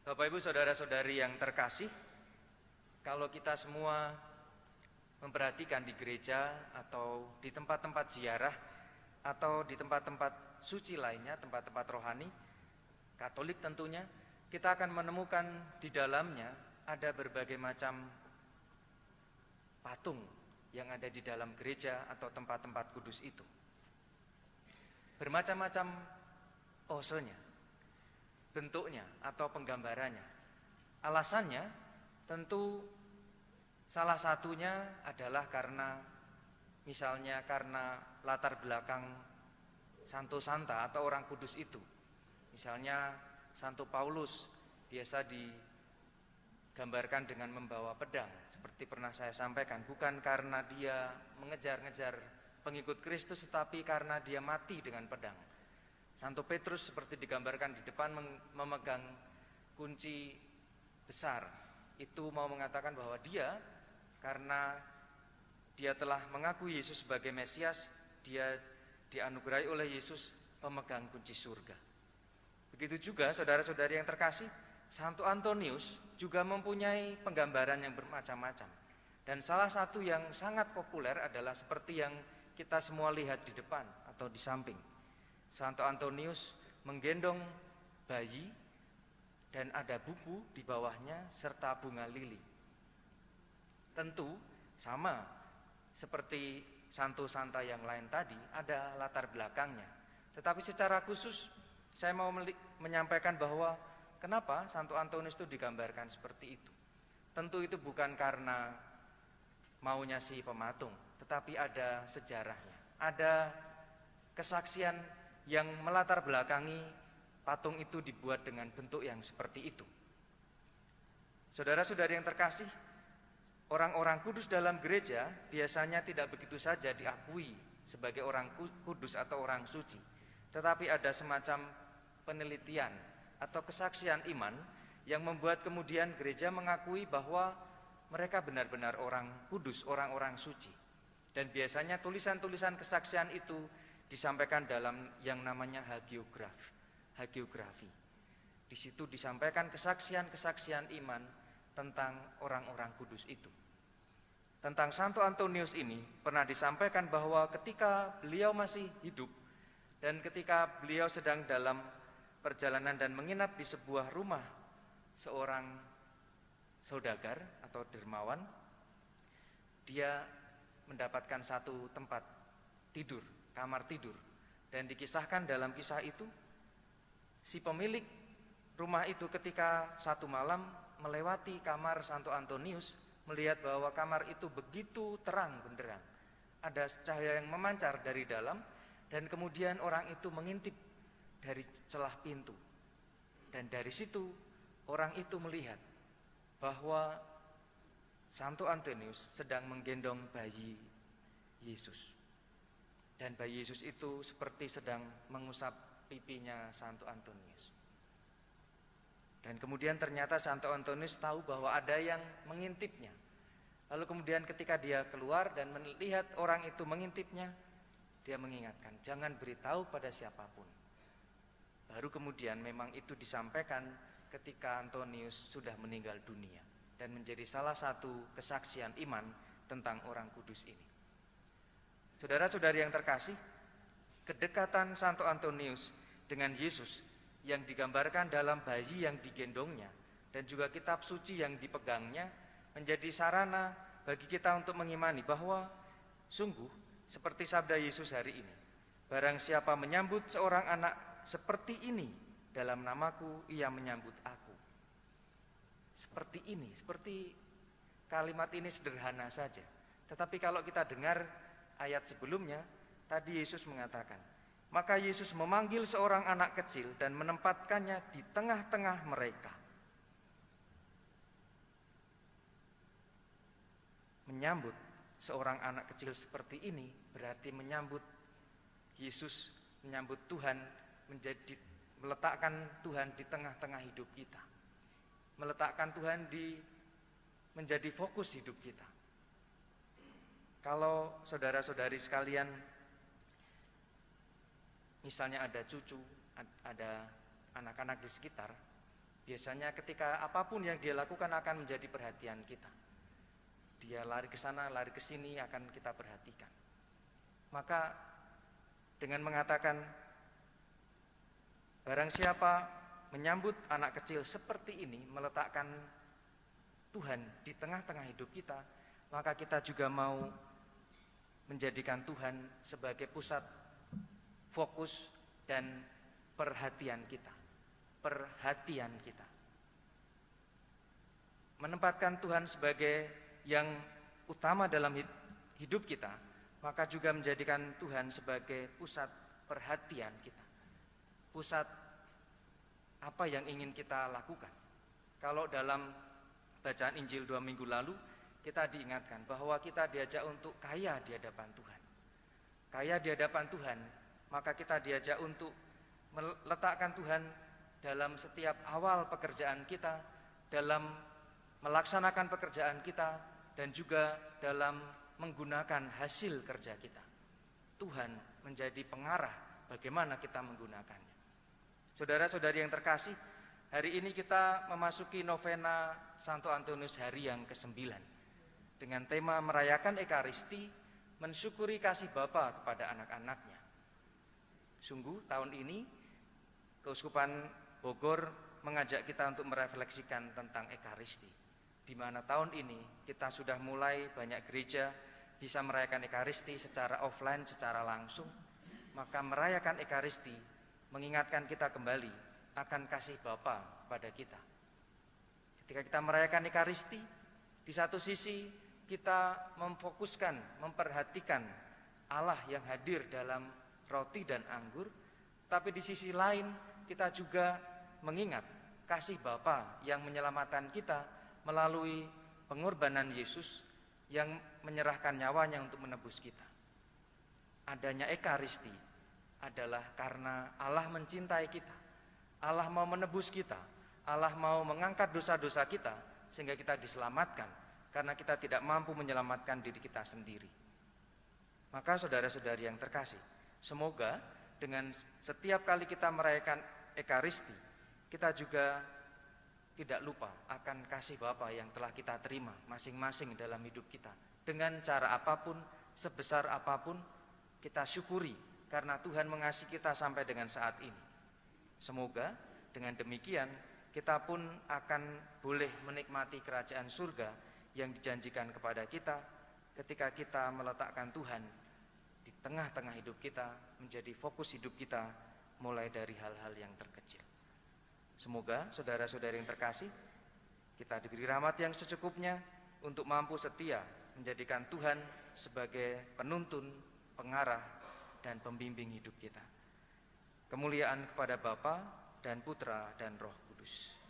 Bapak Ibu saudara-saudari yang terkasih, kalau kita semua memperhatikan di gereja atau di tempat-tempat ziarah atau di tempat-tempat suci lainnya, tempat-tempat rohani, Katolik tentunya, kita akan menemukan di dalamnya ada berbagai macam patung yang ada di dalam gereja atau tempat-tempat kudus itu. Bermacam-macam posenya, bentuknya atau penggambarannya. Alasannya tentu salah satunya adalah karena misalnya karena latar belakang Santo Santa atau orang kudus itu. Misalnya Santo Paulus biasa digambarkan dengan membawa pedang, seperti pernah saya sampaikan, bukan karena dia mengejar-ngejar pengikut Kristus, tetapi karena dia mati dengan pedang. Santo Petrus seperti digambarkan di depan memegang kunci besar. Itu mau mengatakan bahwa dia, karena dia telah mengakui Yesus sebagai Mesias, dia dianugerahi oleh Yesus pemegang kunci surga. Begitu juga saudara-saudari yang terkasih, Santo Antonius juga mempunyai penggambaran yang bermacam-macam. Dan salah satu yang sangat populer adalah seperti yang kita semua lihat di depan atau di samping. Santo Antonius menggendong bayi dan ada buku di bawahnya serta bunga lili. Tentu sama seperti Santo Santa yang lain tadi, ada latar belakangnya. Tetapi secara khusus saya mau menyampaikan bahwa kenapa Santo Antonius itu digambarkan seperti itu. Tentu itu bukan karena maunya si pematung, tetapi ada sejarahnya. Ada kesaksian yang melatar belakangi patung itu dibuat dengan bentuk yang seperti itu. Saudara-saudari yang terkasih, orang-orang kudus dalam gereja biasanya tidak begitu saja diakui sebagai orang kudus atau orang suci, tetapi ada semacam penelitian atau kesaksian iman yang membuat kemudian gereja mengakui bahwa mereka benar-benar orang kudus, orang-orang suci. Dan biasanya tulisan-tulisan kesaksian itu disampaikan dalam yang namanya hagiografi. Di situ disampaikan kesaksian-kesaksian iman tentang orang-orang kudus itu. Tentang Santo Antonius ini pernah disampaikan bahwa ketika beliau masih hidup dan ketika beliau sedang dalam perjalanan dan menginap di sebuah rumah seorang saudagar atau dermawan, dia mendapatkan satu tempat tidur, kamar tidur. Dan dikisahkan dalam kisah itu, si pemilik rumah itu ketika satu malam melewati kamar Santo Antonius, melihat bahwa kamar itu begitu terang benderang. Ada cahaya yang memancar dari dalam, dan kemudian orang itu mengintip dari celah pintu. Dan dari situ orang itu melihat bahwa Santo Antonius sedang menggendong bayi Yesus. Dan bayi Yesus itu seperti sedang mengusap pipinya Santo Antonius. Dan kemudian ternyata Santo Antonius tahu bahwa ada yang mengintipnya. Lalu kemudian ketika dia keluar dan melihat orang itu mengintipnya, dia mengingatkan, jangan beritahu pada siapapun. Baru kemudian memang itu disampaikan ketika Antonius sudah meninggal dunia dan menjadi salah satu kesaksian iman tentang orang kudus ini. Saudara-saudari yang terkasih, kedekatan Santo Antonius dengan Yesus yang digambarkan dalam bayi yang digendongnya dan juga kitab suci yang dipegangnya menjadi sarana bagi kita untuk mengimani bahwa sungguh seperti sabda Yesus hari ini, barang siapa menyambut seorang anak seperti ini dalam namaku, ia menyambut aku. Seperti ini, seperti kalimat ini sederhana saja. Tetapi kalau kita dengar ayat sebelumnya, tadi Yesus mengatakan, maka Yesus memanggil seorang anak kecil dan menempatkannya di tengah-tengah mereka. Menyambut seorang anak kecil seperti ini berarti menyambut Yesus, menyambut Tuhan, meletakkan Tuhan di tengah-tengah hidup kita. Meletakkan Tuhan menjadi fokus hidup kita. Kalau saudara-saudari sekalian, misalnya ada cucu, ada anak-anak di sekitar, Biasanya ketika apapun yang dia lakukan akan menjadi perhatian kita. Dia lari ke sana, lari ke sini akan kita perhatikan. Maka dengan mengatakan barang siapa menyambut anak kecil seperti ini, meletakkan Tuhan di tengah-tengah hidup kita, maka kita juga mau menjadikan Tuhan sebagai pusat fokus dan perhatian kita. Perhatian kita. Menempatkan Tuhan sebagai yang utama dalam hidup kita, maka juga menjadikan Tuhan sebagai pusat perhatian kita. Pusat apa yang ingin kita lakukan. Kalau dalam bacaan Injil 2 minggu lalu, kita diingatkan bahwa kita diajak untuk kaya di hadapan Tuhan. Kaya di hadapan Tuhan, maka kita diajak untuk meletakkan Tuhan dalam setiap awal pekerjaan kita, dalam melaksanakan pekerjaan kita, dan juga dalam menggunakan hasil kerja kita. Tuhan menjadi pengarah bagaimana kita menggunakannya. Saudara-saudari yang terkasih, hari ini kita memasuki novena Santo Antonius hari yang ke-9 dengan tema merayakan Ekaristi, mensyukuri kasih Bapa kepada anak-anaknya. Sungguh tahun ini Keuskupan Bogor mengajak kita untuk merefleksikan tentang Ekaristi, di mana tahun ini kita sudah mulai banyak gereja bisa merayakan Ekaristi secara offline, secara langsung. Maka merayakan Ekaristi mengingatkan kita kembali akan kasih Bapa pada kita. Ketika kita merayakan Ekaristi, di satu sisi kita memfokuskan, memperhatikan Allah yang hadir dalam roti dan anggur, tapi di sisi lain kita juga mengingat kasih Bapa yang menyelamatkan kita melalui pengorbanan Yesus yang menyerahkan nyawanya untuk menebus kita. Adanya Ekaristi adalah karena Allah mencintai kita. Allah mau menebus kita. Allah mau mengangkat dosa-dosa kita sehingga kita diselamatkan karena kita tidak mampu menyelamatkan diri kita sendiri. Maka saudara-saudari yang terkasih, semoga dengan setiap kali kita merayakan Ekaristi, kita juga tidak lupa akan kasih Bapa yang telah kita terima masing-masing dalam hidup kita. Dengan cara apapun, sebesar apapun, kita syukuri karena Tuhan mengasihi kita sampai dengan saat ini. Semoga dengan demikian kita pun akan boleh menikmati kerajaan surga yang dijanjikan kepada kita ketika kita meletakkan Tuhan di tengah-tengah hidup kita, menjadi fokus hidup kita mulai dari hal-hal yang terkecil. Semoga saudara-saudari yang terkasih, kita diberi rahmat yang secukupnya untuk mampu setia menjadikan Tuhan sebagai penuntun, pengarah, dan pembimbing hidup kita. Kemuliaan kepada Bapa dan Putra dan Roh Kudus.